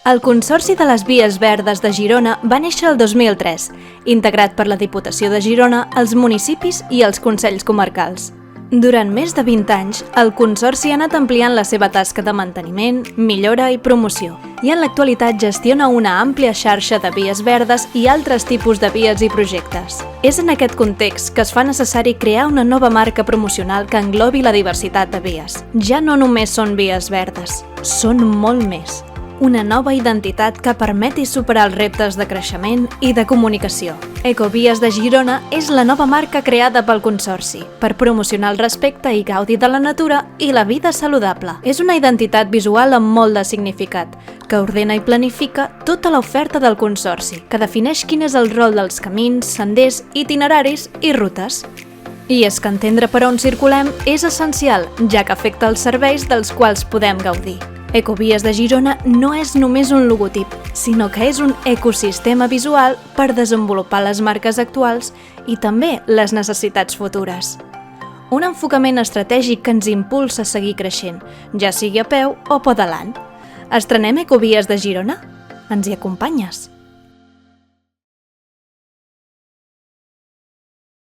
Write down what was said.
El Consorci de les Vies Verdes de Girona va néixer el 2003, integrat per la Diputació de Girona, els municipis i els consells comarcals. Durant més de 20 anys, el Consorci ha anat ampliant la seva tasca de manteniment, millora i promoció, i en l'actualitat gestiona una àmplia xarxa de vies verdes i altres tipus de vies i projectes. És en aquest context que es fa necessari crear una nova marca promocional que englobi la diversitat de vies. Ja no només són vies verdes, són molt més. Una nova identitat que permeti superar els reptes de creixement i de comunicació. Ecovies de Girona és la nova marca creada pel Consorci per promocionar el respecte i gaudi de la natura i la vida saludable. És una identitat visual amb molt de significat, que ordena i planifica tota l'oferta del Consorci, que defineix quin és el rol dels camins, senders, itineraris i rutes. I és que entendre per on circulem és essencial, ja que afecta els serveis dels quals podem gaudir. Ecovies de Girona no és només un logotip, sinó que és un ecosistema visual per desenvolupar les marques actuals i també les necessitats futures. Un enfocament estratègic que ens impulsa a seguir creixent, ja sigui a peu o pedalant. Estrenem Ecovies de Girona? Ens hi acompanyes?